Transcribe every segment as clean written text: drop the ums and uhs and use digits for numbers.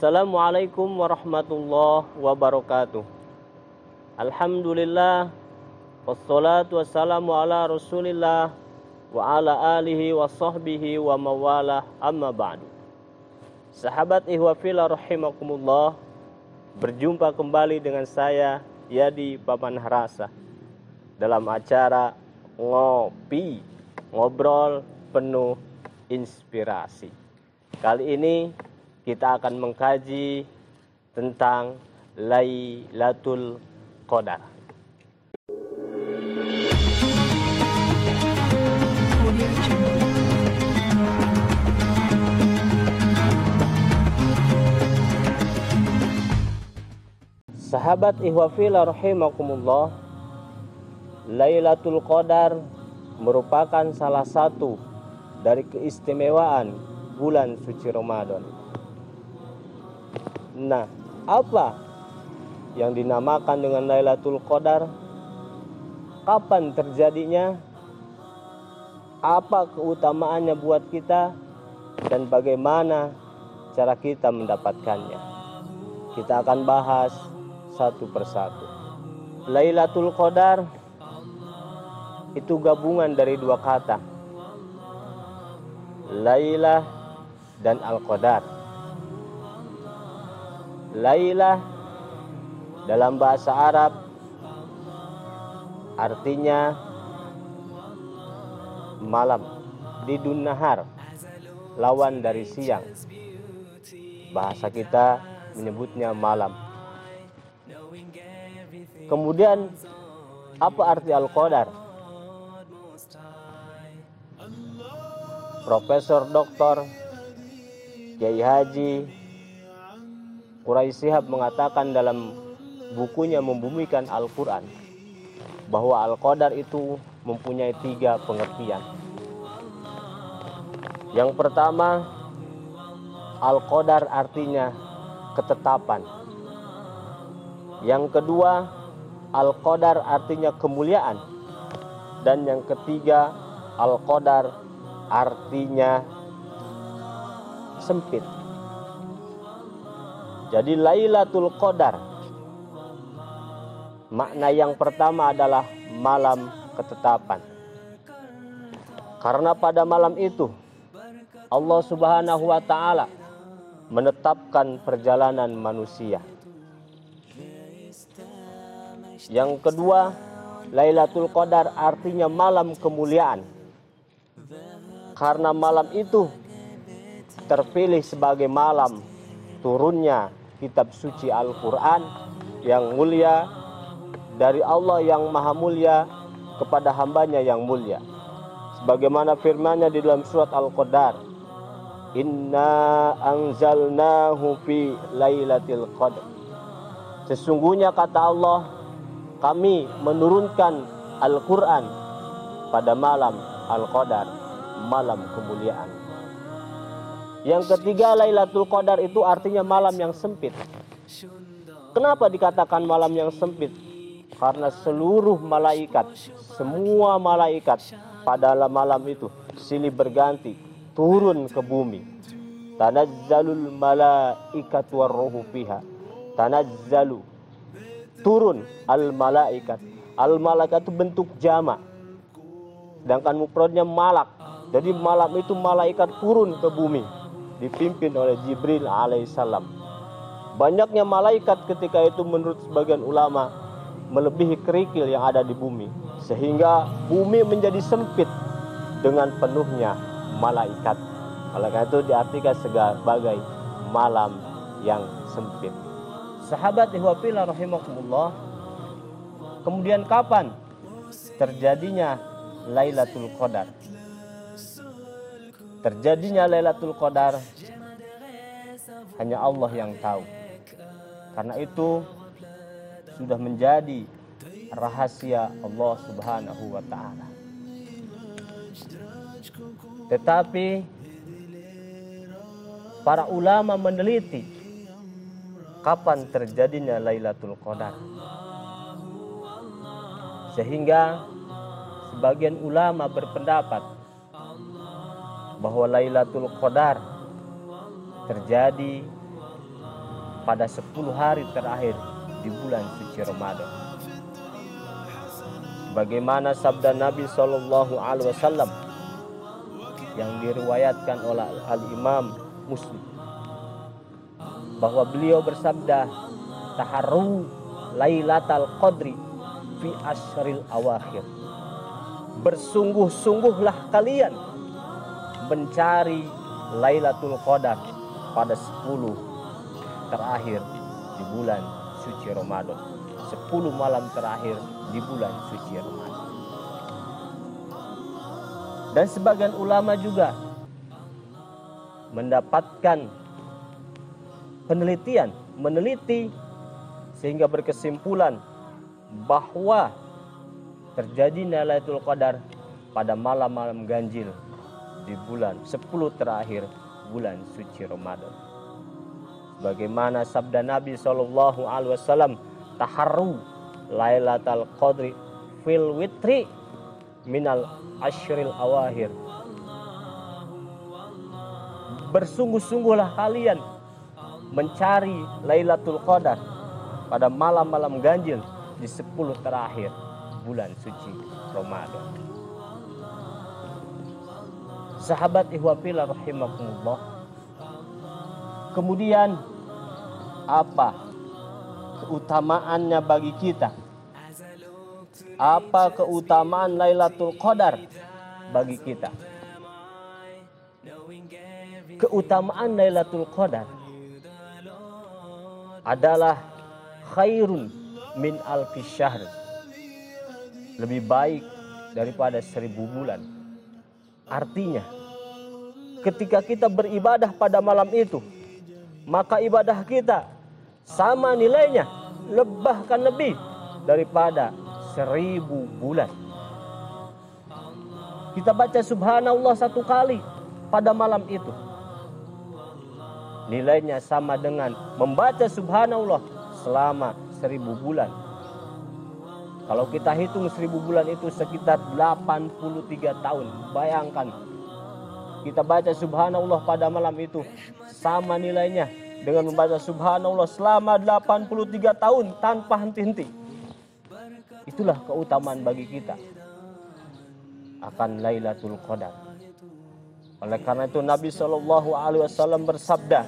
Assalamualaikum warahmatullahi wabarakatuh. Alhamdulillah, wassalatu wassalamu ala rasulillah wa ala alihi wa sahbihi wa mawalah, amma ba'du. Sahabat ihwafillah rahimakumullah, berjumpa kembali dengan saya Yadi Paman Harasa dalam acara ngobrol penuh inspirasi. Kali ini kita akan mengkaji tentang Lailatul Qadar. Sahabat ihwafillah rahimakumullah, Lailatul Qadar merupakan salah satu dari keistimewaan bulan suci Ramadan. Nah, apa yang dinamakan dengan Lailatul Qadar? Kapan terjadinya? Apa keutamaannya buat kita? Dan bagaimana cara kita mendapatkannya? Kita akan bahas satu persatu. Lailatul Qadar itu gabungan dari dua kata, Lailah dan Al-Qadar. Lailah dalam bahasa Arab artinya malam, didun nahar, lawan dari siang. Bahasa kita menyebutnya malam. Kemudian apa arti Al-Qadar? Profesor Dr. Kiai Haji Quraisy Shihab mengatakan dalam bukunya Membumikan Al-Quran bahwa Al-Qadar itu mempunyai 3 pengertian. Yang pertama, Al-Qadar artinya ketetapan. Yang kedua, Al-Qadar artinya kemuliaan. Dan yang ketiga, Al-Qadar artinya sempit. Jadi Lailatul Qadar, makna yang pertama adalah malam ketetapan. Karena pada malam itu Allah Subhanahu wa taala menetapkan perjalanan manusia. Yang kedua, Lailatul Qadar artinya malam kemuliaan. Karena malam itu terpilih sebagai malam turunnya kitab suci Al-Quran yang mulia dari Allah yang maha mulia kepada hambanya yang mulia. Sebagaimana firman-Nya di dalam surat Al-Qadar, Inna anzalnahu fi lailatul qadar. Sesungguhnya kata Allah, kami menurunkan Al-Quran pada malam Al-Qadar, malam kemuliaan. Yang ketiga, Lailatul Qadar itu artinya malam yang sempit. Kenapa dikatakan malam yang sempit? Karena seluruh malaikat, semua malaikat pada malam itu silih berganti turun ke bumi. Tanazzalul malaikatu warruhu fiha. Tanazzalu, turun al-malaikat. Al-malaikat itu bentuk jamak, sedangkan mufradnya malak. Jadi malam itu malaikat turun ke bumi, dipimpin oleh Jibril alaihissalam. Banyaknya malaikat ketika itu menurut sebagian ulama melebihi kerikil yang ada di bumi, sehingga bumi menjadi sempit dengan penuhnya malaikat. Oleh karena itu diartikan sebagai malam yang sempit. Sahabat ihwafillah rahimakumullah, kemudian kapan terjadinya Lailatul Qadar? Terjadinya Lailatul Qadar hanya Allah yang tahu. Karena itu sudah menjadi rahasia Allah Subhanahu wa taala. Tetapi para ulama meneliti kapan terjadinya Lailatul Qadar. Sehingga sebagian ulama berpendapat bahwa Lailatul Qadar terjadi pada 10 hari terakhir di bulan suci Ramadan. Bagaimana sabda Nabi SAW yang diriwayatkan oleh Al-Imam Muslim, bahwa beliau bersabda, taharru lailatal qadri fi asyril awakhir. Bersungguh-sungguhlah kalian mencari Lailatul Qadar pada 10 terakhir di bulan suci Ramadan. 10 malam terakhir di bulan suci Ramadan. Dan sebagian ulama juga mendapatkan meneliti sehingga berkesimpulan bahwa terjadi Lailatul Qadar pada malam-malam ganjil di bulan 10 terakhir bulan suci Ramadan. Bagaimana sabda Nabi SAW, taharru Lailatul Qadri fil witri minal asyril awahir. Bersungguh-sungguhlah kalian mencari Lailatul Qadar pada malam-malam ganjil di 10 terakhir bulan suci Ramadan. Sahabat ihwafillah rahimakumullah. Kemudian apa keutamaannya bagi kita? Apa keutamaan Lailatul Qadar bagi kita? Keutamaan Lailatul Qadar adalah khairun min alfi syahr. Lebih baik daripada 1000 bulan. Artinya, ketika kita beribadah pada malam itu, maka ibadah kita sama nilainya, bahkan lebih daripada 1000 bulan. Kita baca subhanallah 1 kali pada malam itu, nilainya sama dengan membaca subhanallah selama 1000 bulan. Kalau kita hitung 1000 bulan itu sekitar 83 tahun. Bayangkan, kita baca subhanallah pada malam itu sama nilainya dengan membaca subhanallah selama 83 tahun tanpa henti-henti. Itulah keutamaan bagi kita akan Lailatul Qadar. Oleh karena itu Nabi SAW bersabda,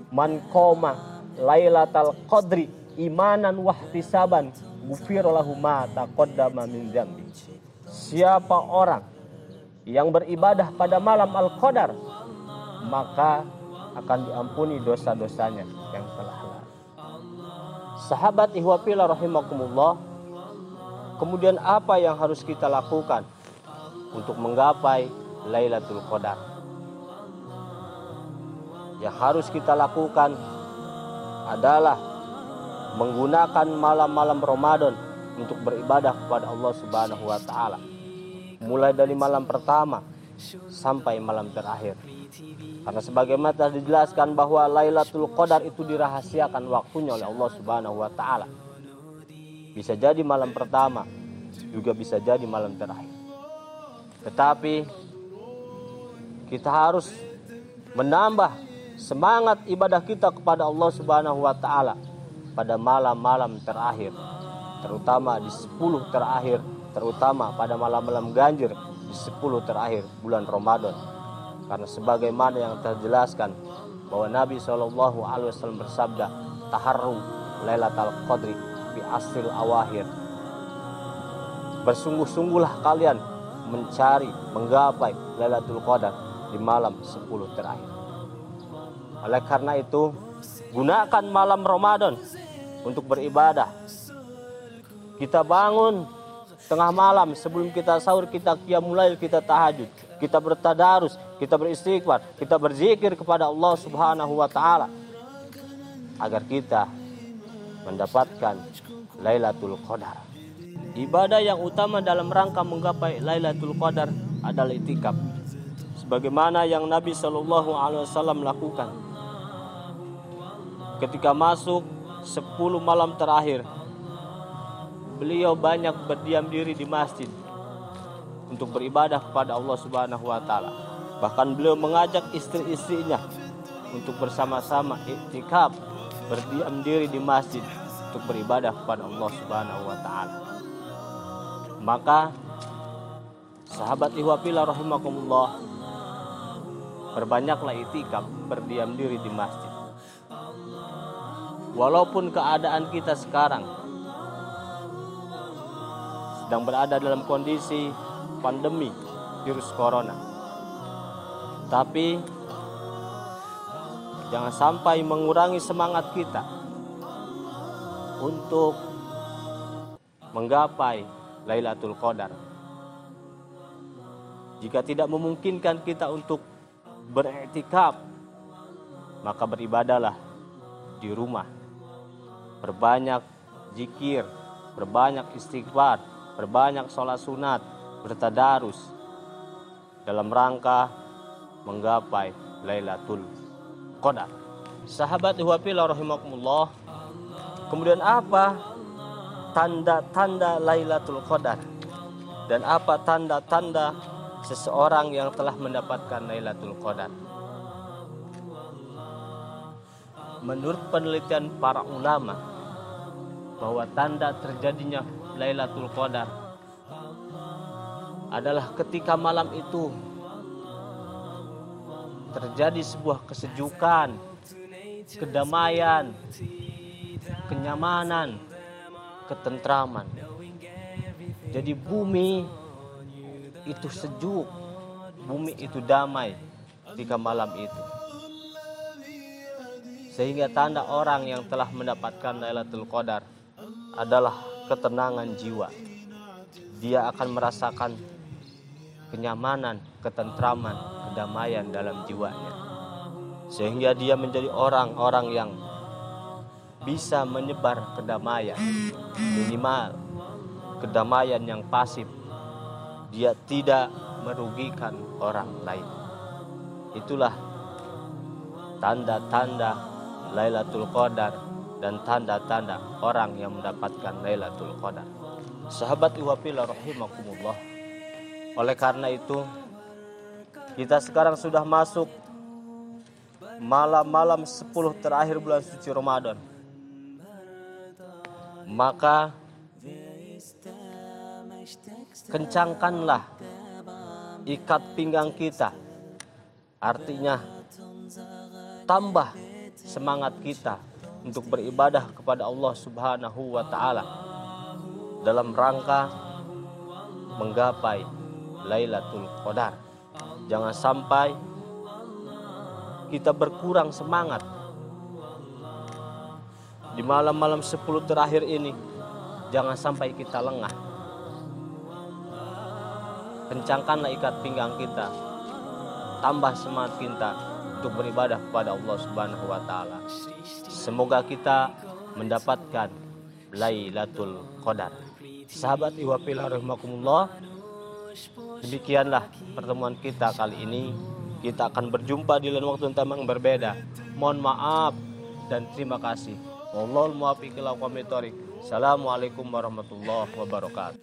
man qoma Lailatul Qadri imanan wahtisaban ghufira lahu ma taqaddama min dzambi. Siapa orang yang beribadah pada malam Al-Qadar, maka akan diampuni dosa-dosanya yang telah lalu. Sahabat ihwafillah rahimakumullah, kemudian apa yang harus kita lakukan untuk menggapai Lailatul Qadar? Yang harus kita lakukan adalah menggunakan malam-malam Ramadan untuk beribadah kepada Allah Subhanahu wa taala. Mulai dari malam pertama sampai malam terakhir. Karena sebagaimana telah dijelaskan bahwa Lailatul Qadar itu dirahasiakan waktunya oleh Allah Subhanahu wa taala. Bisa jadi malam pertama, juga bisa jadi malam terakhir. Tetapi kita harus menambah semangat ibadah kita kepada Allah Subhanahu wa taala pada malam-malam terakhir, terutama di 10 terakhir, terutama pada malam-malam ganjil di 10 terakhir bulan Ramadan. Karena sebagaimana yang terjelaskan bahwa Nabi SAW bersabda, taharru Lailatul Qadri fi asril awakhir. Bersungguh-sungguhlah kalian mencari, menggapai Lailatul Qadar di malam 10 terakhir. Oleh karena itu, gunakan malam Ramadan untuk beribadah. Kita bangun tengah malam, sebelum kita sahur, kita qiyamul lail, kita tahajud, kita bertadarus, kita beristighfar, kita berzikir kepada Allah Subhanahu wa taala agar kita mendapatkan Lailatul Qadar. Ibadah yang utama dalam rangka menggapai Lailatul Qadar adalah i'tikaf. Sebagaimana yang Nabi SAW lakukan ketika masuk 10 malam terakhir, beliau banyak berdiam diri di masjid untuk beribadah kepada Allah Subhanahu wa taala. Bahkan beliau mengajak istri-istrinya untuk bersama-sama i'tikaf berdiam diri di masjid untuk beribadah kepada Allah Subhanahu wa taala. Maka sahabat ihwafillah rahimakumullah, perbanyaklah itikaf, berdiam diri di masjid. Walaupun keadaan kita sekarang sedang berada dalam kondisi pandemi virus corona, tapi jangan sampai mengurangi semangat kita untuk menggapai Lailatul Qadar. Jika tidak memungkinkan kita untuk beriktikaf, maka beribadahlah di rumah. Berbanyak zikir, berbanyak istighfar, berbanyak sholat sunat, bertadarus dalam rangka menggapai Lailatul Qadar. Sahabat ihwafillah rahimakumullah, kemudian apa tanda-tanda Lailatul Qadar dan apa tanda-tanda seseorang yang telah mendapatkan Lailatul Qadar? Menurut penelitian para ulama, bahwa tanda terjadinya Lailatul Qadar adalah ketika malam itu terjadi sebuah kesejukan, kedamaian, kenyamanan, ketentraman. Jadi bumi itu sejuk, bumi itu damai ketika malam itu. Sehingga tanda orang yang telah mendapatkan Lailatul Qadar adalah ketenangan jiwa. Dia akan merasakan kenyamanan, ketentraman, kedamaian dalam jiwanya. Sehingga dia menjadi orang-orang yang bisa menyebar kedamaian, minimal kedamaian yang pasif. Dia tidak merugikan orang lain. Itulah tanda-tanda Lailatul Qadar dan tanda-tanda orang yang mendapatkan Lailatul Qadar. Sahabat ihwafillah rahimakumullah, oleh karena itu kita sekarang sudah masuk malam-malam 10 terakhir bulan suci Ramadan. Maka kencangkanlah ikat pinggang kita. Artinya tambah semangat kita untuk beribadah kepada Allah Subhanahu wa taala dalam rangka menggapai Lailatul Qadar. Jangan sampai kita berkurang semangat di malam-malam 10 terakhir ini. Jangan sampai kita lengah. Kencangkanlah ikat pinggang kita, tambah semangat kita untuk beribadah kepada Allah Subhanahu wa taala. Semoga kita mendapatkan Lailatul Qadar. Sahabat ihwafillah rahimakumullah, demikianlah pertemuan kita kali ini. Kita akan berjumpa di lain waktu yang berbeda. Mohon maaf dan terima kasih. Wallahul muwaffiq ila aqwamit thoriq. Assalamualaikum warahmatullahi wabarakatuh.